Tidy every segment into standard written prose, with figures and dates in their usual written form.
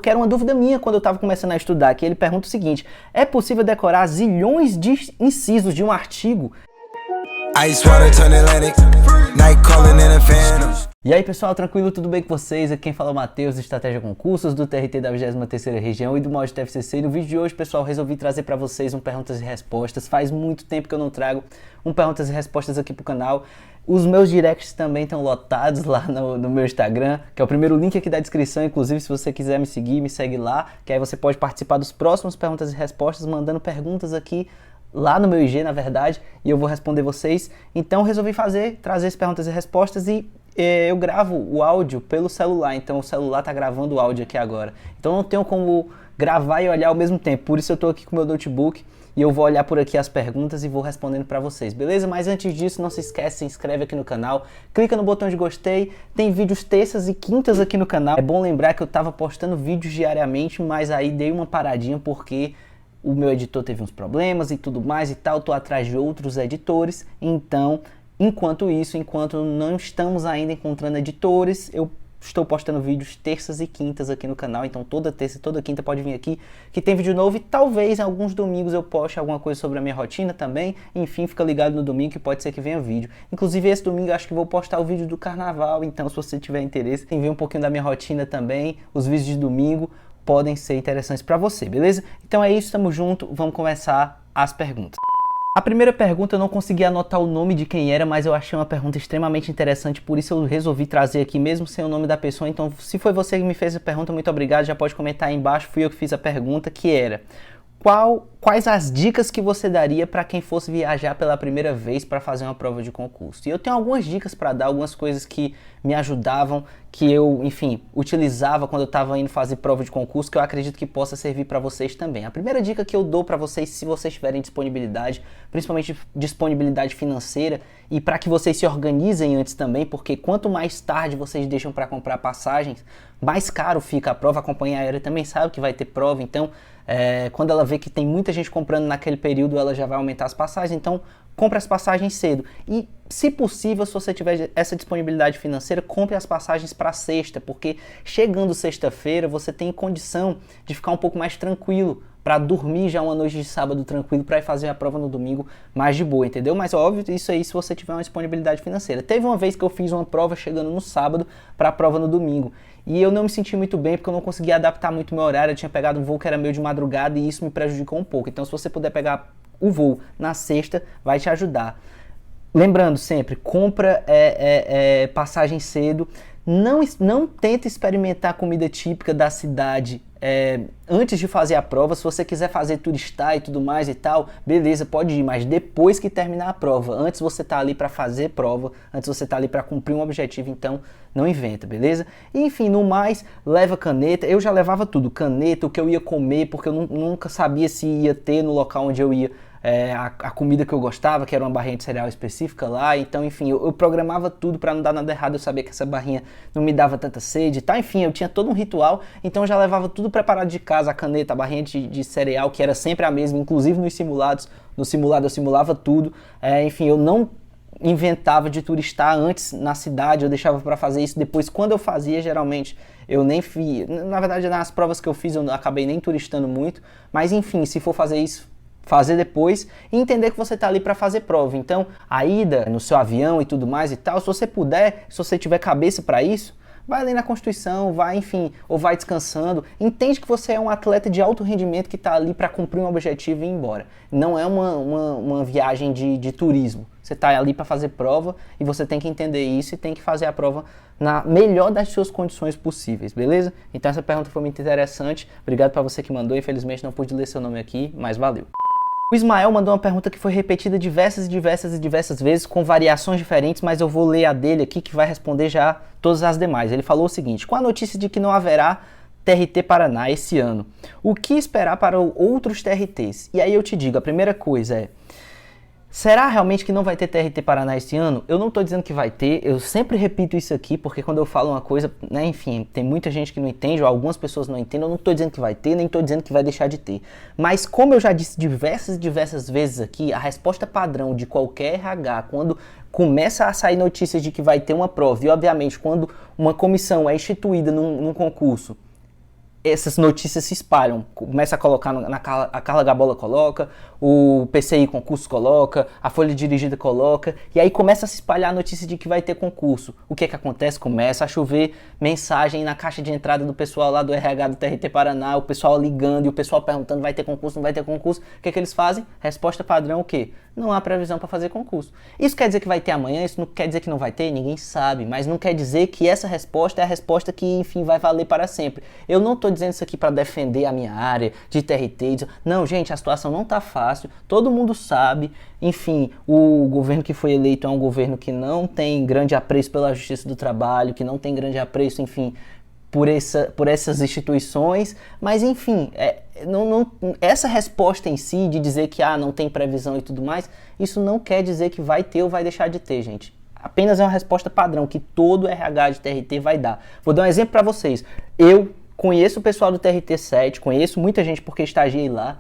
porque era uma dúvida minha quando eu estava começando a estudar, que ele pergunta o seguinte: é possível decorar zilhões de incisos de um artigo? E aí pessoal, tranquilo? Tudo bem com vocês? Aqui quem fala é o Matheus, Estratégia Concursos, do TRT da 23ª Região e do molde TFCC. E no vídeo de hoje, pessoal, resolvi trazer para vocês um Perguntas e Respostas. Faz muito tempo que eu não trago um Perguntas e Respostas aqui pro canal. Os meus directs também estão lotados lá no meu Instagram, que é o primeiro link aqui da descrição. Inclusive, se você quiser me seguir, me segue lá, que aí você pode participar dos próximos Perguntas e Respostas, mandando perguntas aqui lá no meu IG, na verdade, e eu vou responder vocês. Então resolvi trazer as perguntas e respostas e eu gravo o áudio pelo celular, então o celular tá gravando o áudio aqui agora. Então não tenho como gravar e olhar ao mesmo tempo, por isso eu tô aqui com o meu notebook e eu vou olhar por aqui as perguntas e vou respondendo para vocês, beleza? Mas antes disso, não se esquece, se inscreve aqui no canal, clica no botão de gostei, tem vídeos terças e quintas aqui no canal. É bom lembrar que eu tava postando vídeos diariamente, mas aí dei uma paradinha porque o meu editor teve uns problemas e tudo mais e tal, tô atrás de outros editores, então, enquanto não estamos ainda encontrando editores, eu estou postando vídeos terças e quintas aqui no canal, então toda terça e toda quinta pode vir aqui, que tem vídeo novo e talvez em alguns domingos eu poste alguma coisa sobre a minha rotina também, enfim, fica ligado no domingo que pode ser que venha vídeo. Inclusive esse domingo eu acho que vou postar o vídeo do carnaval, então se você tiver interesse em ver um pouquinho da minha rotina também, os vídeos de domingo, podem ser interessantes para você, beleza? Então é isso, tamo junto, vamos começar as perguntas. A primeira pergunta eu não consegui anotar o nome de quem era, mas eu achei uma pergunta extremamente interessante, por isso eu resolvi trazer aqui mesmo sem o nome da pessoa. Então se foi você que me fez a pergunta, muito obrigado, já pode comentar aí embaixo, fui eu que fiz a pergunta, que era: quais as dicas que você daria para quem fosse viajar pela primeira vez para fazer uma prova de concurso? E eu tenho algumas dicas para dar, algumas coisas que me ajudavam, que eu, enfim, utilizava quando eu estava indo fazer prova de concurso, que eu acredito que possa servir para vocês também. A primeira dica que eu dou para vocês, se vocês tiverem disponibilidade, principalmente disponibilidade financeira, e para que vocês se organizem antes também, porque quanto mais tarde vocês deixam para comprar passagens, mais caro fica a prova. A companhia aérea também sabe que vai ter prova, então quando ela vê que tem muita gente comprando naquele período, ela já vai aumentar as passagens, então compre as passagens cedo. E, se possível, se você tiver essa disponibilidade financeira, compre as passagens para sexta, porque chegando sexta-feira você tem condição de ficar um pouco mais tranquilo, para dormir já uma noite de sábado tranquilo, para ir fazer a prova no domingo mais de boa, entendeu? Mas óbvio, isso aí se você tiver uma disponibilidade financeira. Teve uma vez que eu fiz uma prova chegando no sábado para a prova no domingo, e eu não me senti muito bem, porque eu não conseguia adaptar muito meu horário, eu tinha pegado um voo que era meio de madrugada e isso me prejudicou um pouco. Então se você puder pegar o voo na sexta, vai te ajudar. Lembrando sempre, compra passagem cedo, não tenta experimentar comida típica da cidade antes de fazer a prova. Se você quiser fazer turistar e tudo mais e tal, beleza, pode ir, mas depois que terminar a prova. Antes você tá ali para fazer prova, antes você tá ali para cumprir um objetivo, então não inventa, beleza? E, enfim, no mais, leva caneta. Eu já levava tudo, caneta, o que eu ia comer, porque eu nunca sabia se ia ter no local onde eu ia a comida que eu gostava, que era uma barrinha de cereal específica lá. Então, enfim, eu programava tudo para não dar nada errado. Eu sabia que essa barrinha não me dava tanta sede, tá? Enfim, eu tinha todo um ritual, então eu já levava tudo preparado de casa, a caneta, a barrinha de cereal, que era sempre a mesma, inclusive nos simulados. No simulado eu simulava tudo. Enfim, eu não inventava de turistar antes na cidade, eu deixava para fazer isso depois. Quando eu fazia, geralmente eu nem fiz, na verdade nas provas que eu fiz eu acabei nem turistando muito, mas enfim, se for fazer isso, fazer depois e entender que você está ali para fazer prova. Então a ida no seu avião e tudo mais e tal, se você puder, se você tiver cabeça para isso, vai ali na Constituição, vai, enfim, ou vai descansando. Entende que você é um atleta de alto rendimento que está ali para cumprir um objetivo e ir embora. Não é uma viagem de turismo. Você está ali para fazer prova e você tem que entender isso e tem que fazer a prova na melhor das suas condições possíveis, beleza? Então essa pergunta foi muito interessante. Obrigado para você que mandou. Infelizmente não pude ler seu nome aqui, mas valeu. O Ismael mandou uma pergunta que foi repetida diversas vezes, com variações diferentes, mas eu vou ler a dele aqui, que vai responder já todas as demais. Ele falou o seguinte: com a notícia de que não haverá TRT Paraná esse ano, o que esperar para outros TRTs? E aí eu te digo, a primeira coisa é: será realmente que não vai ter TRT Paraná esse ano? Eu não estou dizendo que vai ter, eu sempre repito isso aqui, porque quando eu falo uma coisa, né, enfim, tem muita gente que não entende, ou algumas pessoas não entendem. Eu não estou dizendo que vai ter, nem estou dizendo que vai deixar de ter. Mas como eu já disse diversas vezes aqui, a resposta padrão de qualquer RH, quando começa a sair notícias de que vai ter uma prova, e obviamente quando uma comissão é instituída num concurso, essas notícias se espalham, começa a colocar a Carla Gabola coloca, o PCI Concurso coloca, a Folha Dirigida coloca, e aí começa a se espalhar a notícia de que vai ter concurso. O que acontece? Começa a chover mensagem na caixa de entrada do pessoal lá do RH do TRT Paraná, o pessoal ligando e o pessoal perguntando, vai ter concurso, não vai ter concurso. O que eles fazem? Resposta padrão, o quê? Não há previsão para fazer concurso. Isso quer dizer que vai ter amanhã? Isso não quer dizer que não vai ter? Ninguém sabe, mas não quer dizer que essa resposta é a resposta que, enfim, vai valer para sempre. Eu não estou dizendo isso aqui para defender a minha área de TRT. Não, gente, a situação não está fácil, todo mundo sabe. Enfim, o governo que foi eleito é um governo que não tem grande apreço pela justiça do trabalho, que não tem grande apreço, enfim, por essas instituições, mas enfim, essa resposta em si de dizer que não tem previsão e tudo mais, isso não quer dizer que vai ter ou vai deixar de ter, gente. Apenas é uma resposta padrão que todo RH de TRT vai dar. Vou dar um exemplo para vocês. Eu conheço o pessoal do TRT7, conheço muita gente porque estagiei lá.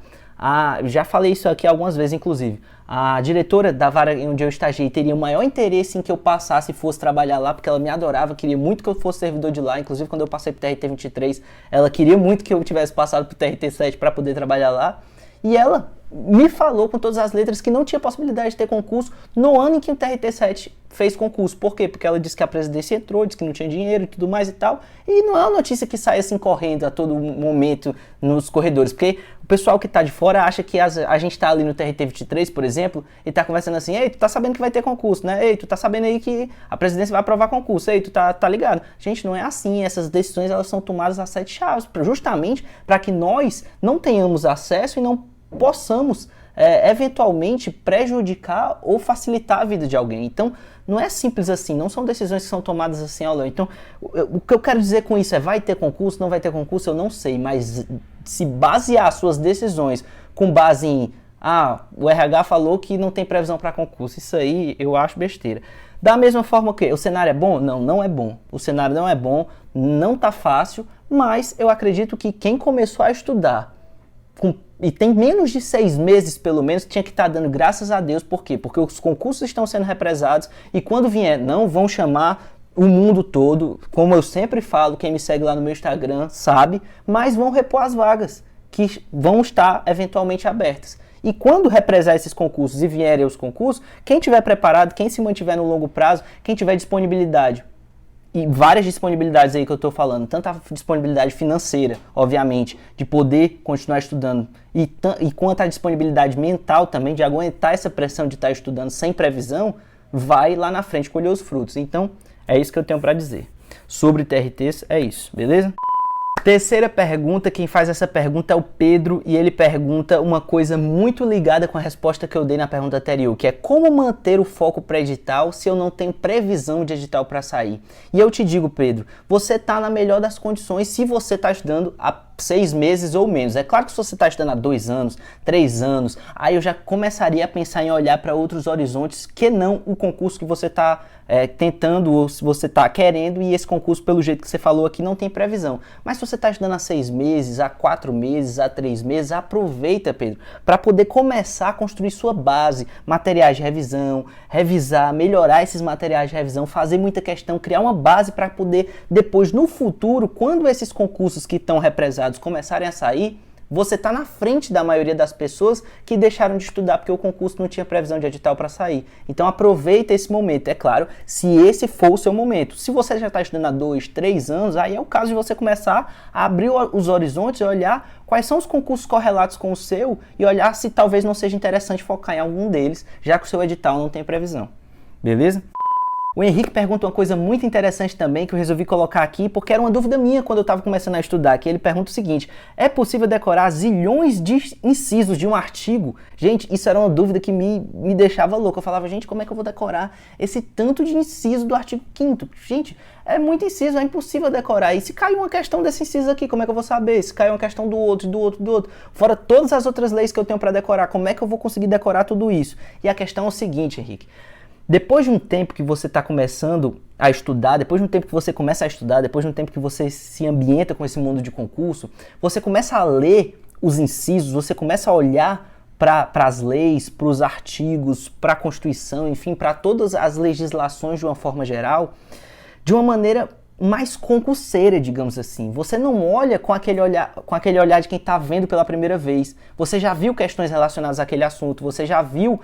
Já falei isso aqui algumas vezes, inclusive. A diretora da vara onde eu estagiei teria o maior interesse em que eu passasse e fosse trabalhar lá, porque ela me adorava, queria muito que eu fosse servidor de lá. Inclusive, quando eu passei pro TRT23, ela queria muito que eu tivesse passado pro TRT7 para poder trabalhar lá. E ela me falou com todas as letras que não tinha possibilidade de ter concurso no ano em que o TRT7 fez concurso. Por quê? Porque ela disse que a presidência entrou, disse que não tinha dinheiro e tudo mais e tal. E não é uma notícia que sai assim correndo a todo momento nos corredores. Porque o pessoal que tá de fora acha que a gente tá ali no TRT23, por exemplo, e tá conversando assim, ei, tu tá sabendo que vai ter concurso, né? Ei, tu tá sabendo aí que a presidência vai aprovar concurso, ei, tu tá ligado? Gente, não é assim. Essas decisões, elas são tomadas a sete chaves, justamente para que nós não tenhamos acesso e não possamos eventualmente prejudicar ou facilitar a vida de alguém. Então, não é simples assim, não são decisões que são tomadas assim ao longo. Então, o que eu quero dizer com isso vai ter concurso, não vai ter concurso, eu não sei, mas se basear suas decisões com base em o RH falou que não tem previsão para concurso, isso aí eu acho besteira. Da mesma forma que o cenário é bom? Não, não é bom. O cenário não é bom, não tá fácil, mas eu acredito que quem começou a estudar e tem menos de 6 meses, pelo menos, tinha que estar dando graças a Deus. Por quê? Porque os concursos estão sendo represados e quando vier, não vão chamar o mundo todo, como eu sempre falo, quem me segue lá no meu Instagram sabe, mas vão repor as vagas que vão estar eventualmente abertas. E quando represar esses concursos e vierem os concursos, quem estiver preparado, quem se mantiver no longo prazo, quem tiver disponibilidade, e várias disponibilidades aí que eu estou falando, tanto a disponibilidade financeira, obviamente, de poder continuar estudando, e quanto a disponibilidade mental também, de aguentar essa pressão de estar estudando sem previsão, vai lá na frente colher os frutos. Então, é isso que eu tenho para dizer. Sobre TRTs, é isso, beleza? Terceira pergunta, quem faz essa pergunta é o Pedro, e ele pergunta uma coisa muito ligada com a resposta que eu dei na pergunta anterior, que é como manter o foco para edital se eu não tenho previsão de edital para sair. E eu te digo, Pedro, você está na melhor das condições se você está estudando há 6 meses ou menos. É claro que se você está estudando há 2 anos, 3 anos, aí eu já começaria a pensar em olhar para outros horizontes que não o concurso que você está tentando ou se você está querendo, e esse concurso, pelo jeito que você falou aqui, não tem previsão. Mas se você está estudando há 6 meses, há 4 meses, há 3 meses, aproveita, Pedro, para poder começar a construir sua base, materiais de revisão, revisar, melhorar esses materiais de revisão, fazer muita questão, criar uma base para poder depois, no futuro, quando esses concursos que estão represados começarem a sair, você está na frente da maioria das pessoas que deixaram de estudar porque o concurso não tinha previsão de edital para sair. Então aproveita esse momento, é claro, se esse for o seu momento. Se você já está estudando há 2, 3 anos, aí é o caso de você começar a abrir os horizontes e olhar quais são os concursos correlatos com o seu e olhar se talvez não seja interessante focar em algum deles, já que o seu edital não tem previsão. Beleza? O Henrique pergunta uma coisa muito interessante também, que eu resolvi colocar aqui, porque era uma dúvida minha quando eu estava começando a estudar, que ele pergunta o seguinte: é possível decorar zilhões de incisos de um artigo? Gente, isso era uma dúvida que me deixava louco. Eu falava, gente, como é que eu vou decorar esse tanto de inciso do artigo 5º? Gente, é muito inciso, é impossível decorar. E se cai uma questão desse inciso aqui, como é que eu vou saber? Se cai uma questão do outro, do outro, do outro. Fora todas as outras leis que eu tenho para decorar, como é que eu vou conseguir decorar tudo isso? E a questão é o seguinte, Henrique. Depois de um tempo que você está começando a estudar, depois de um tempo que você começa a estudar, depois de um tempo que você se ambienta com esse mundo de concurso, você começa a ler os incisos, você começa a olhar para as leis, para os artigos, para a Constituição, enfim, para todas as legislações de uma forma geral, de uma maneira mais concurseira, digamos assim. Você não olha com aquele olhar de quem está vendo pela primeira vez. Você já viu questões relacionadas àquele assunto, você já viu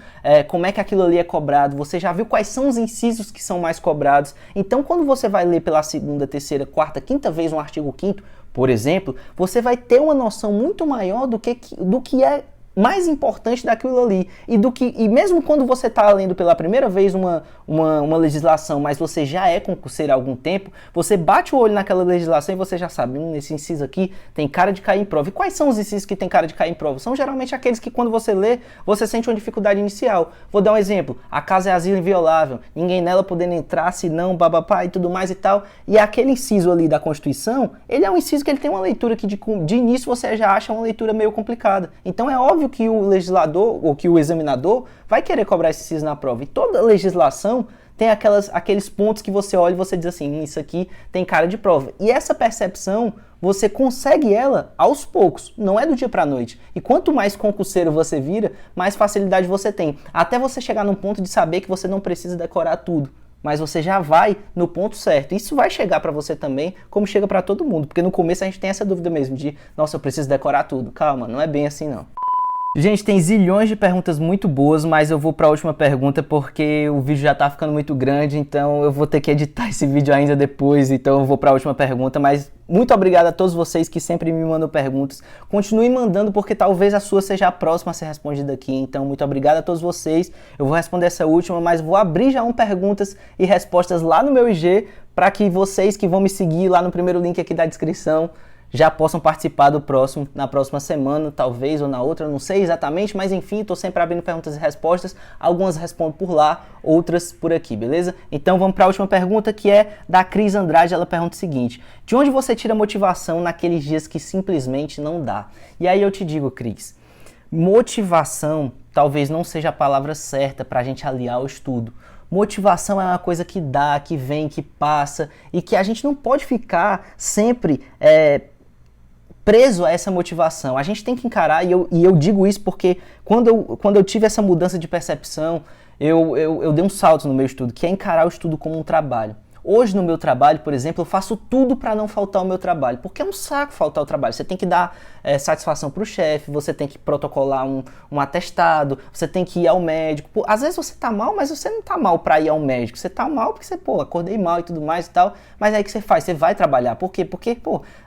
como é que aquilo ali é cobrado, você já viu quais são os incisos que são mais cobrados. Então, quando você vai ler pela segunda, terceira, quarta, quinta vez um artigo 5º, por exemplo, você vai ter uma noção muito maior do que é mais importante daquilo ali, e mesmo quando você está lendo pela primeira vez uma legislação, mas você já é concurseiro há algum tempo, você bate o olho naquela legislação e você já sabe, esse inciso aqui tem cara de cair em prova. E quais são os incisos que tem cara de cair em prova? São geralmente aqueles que quando você lê, você sente uma dificuldade inicial. Vou dar um exemplo: a casa é asilo inviolável, ninguém nela podendo entrar se não, babapá e tudo mais e tal. E aquele inciso ali da Constituição, ele é um inciso que ele tem uma leitura que de início você já acha uma leitura meio complicada. Então é óbvio que o legislador ou que o examinador vai querer cobrar esse inciso na prova. E toda legislação tem aqueles pontos que você olha e você diz assim, isso aqui tem cara de prova. E essa percepção, você consegue ela aos poucos, não é do dia para a noite. E quanto mais concurseiro você vira, mais facilidade você tem. Até você chegar num ponto de saber que você não precisa decorar tudo, mas você já vai no ponto certo. Isso vai chegar para você também, como chega para todo mundo. Porque no começo a gente tem essa dúvida mesmo de, nossa, eu preciso decorar tudo. Calma, não é bem assim não. Gente, tem zilhões de perguntas muito boas, mas eu vou para a última pergunta porque o vídeo já tá ficando muito grande, então eu vou ter que editar esse vídeo ainda depois, então eu vou para a última pergunta, mas muito obrigado a todos vocês que sempre me mandam perguntas. Continuem mandando porque talvez a sua seja a próxima a ser respondida aqui, então muito obrigado a todos vocês. Eu vou responder essa última, mas vou abrir já perguntas e respostas lá no meu IG para que vocês que vão me seguir lá no primeiro link aqui da descrição já possam participar do próximo, na próxima semana, talvez, ou na outra, não sei exatamente, mas enfim, estou sempre abrindo perguntas e respostas, algumas respondo por lá, outras por aqui, beleza? Então vamos para a última pergunta, que é da Cris Andrade. Ela pergunta o seguinte: de onde você tira motivação naqueles dias que simplesmente não dá? E aí eu te digo, Cris, motivação talvez não seja a palavra certa para a gente aliar o estudo. Motivação é uma coisa que dá, que vem, que passa, e que a gente não pode ficar sempre preso a essa motivação. A gente tem que encarar, e eu digo isso porque quando eu tive essa mudança de percepção, eu dei um salto no meu estudo, que é encarar o estudo como um trabalho. Hoje no meu trabalho, por exemplo, eu faço tudo para não faltar ao meu trabalho, porque é um saco faltar ao trabalho. Você tem que dar satisfação para o chefe, você tem que protocolar um atestado, você tem que ir ao médico. Pô, às vezes você tá mal, mas você não tá mal para ir ao médico. Você tá mal porque você, acordei mal e tudo mais e tal. Mas aí o que você faz? Você vai trabalhar. Por quê? Porque,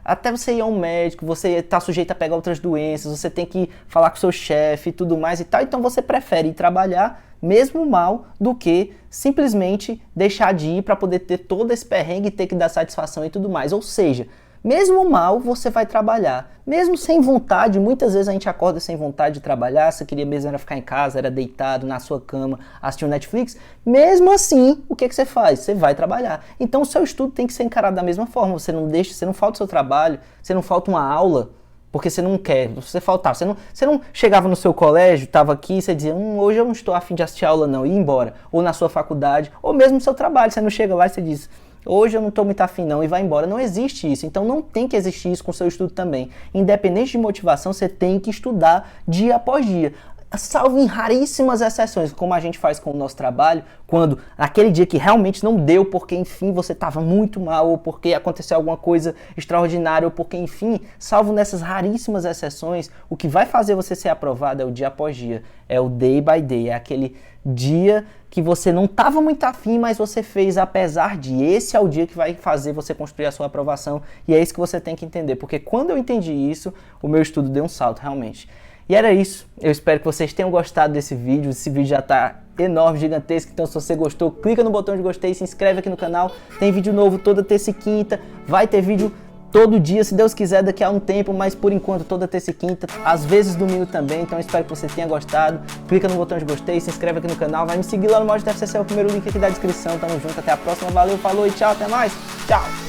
até você ir ao médico, você tá sujeito a pegar outras doenças, você tem que falar com o seu chefe e tudo mais e tal. Então você prefere ir trabalhar mesmo mal do que simplesmente deixar de ir para poder ter todo esse perrengue e ter que dar satisfação e tudo mais. Ou seja, mesmo mal você vai trabalhar, mesmo sem vontade. Muitas vezes a gente acorda sem vontade de trabalhar, você queria mesmo era ficar em casa, era deitado na sua cama, assistindo Netflix. Mesmo assim, o que você faz? Você vai trabalhar. Então o seu estudo tem que ser encarado da mesma forma. Você não falta o seu trabalho, você não falta uma aula porque você não quer, você faltava. Você não chegava no seu colégio, estava aqui, você dizia, hoje eu não estou a fim de assistir aula não, e ir embora. Ou na sua faculdade, ou mesmo no seu trabalho, você não chega lá e você diz, hoje eu não estou muito afim não, e vai embora. Não existe isso, então não tem que existir isso com o seu estudo também. Independente de motivação, você tem que estudar dia após dia. Salvo em raríssimas exceções, como a gente faz com o nosso trabalho, quando aquele dia que realmente não deu, porque enfim você estava muito mal, ou porque aconteceu alguma coisa extraordinária, ou porque enfim, salvo nessas raríssimas exceções, o que vai fazer você ser aprovado é o dia após dia, é o day by day, é aquele dia que você não estava muito afim, mas você fez apesar de. Esse é o dia que vai fazer você construir a sua aprovação, e é isso que você tem que entender, porque quando eu entendi isso, o meu estudo deu um salto realmente. E era isso, eu espero que vocês tenham gostado desse vídeo. Esse vídeo já está enorme, gigantesco, então se você gostou, clica no botão de gostei, se inscreve aqui no canal. Tem vídeo novo toda terça e quinta, vai ter vídeo todo dia, se Deus quiser, daqui a um tempo, mas por enquanto toda terça e quinta, às vezes domingo também. Então eu espero que você tenha gostado. Clica no botão de gostei, se inscreve aqui no canal, vai me seguir lá no Mod TFCC, é o primeiro link aqui da descrição. Tamo junto, até a próxima, valeu, falou e tchau, até mais, tchau!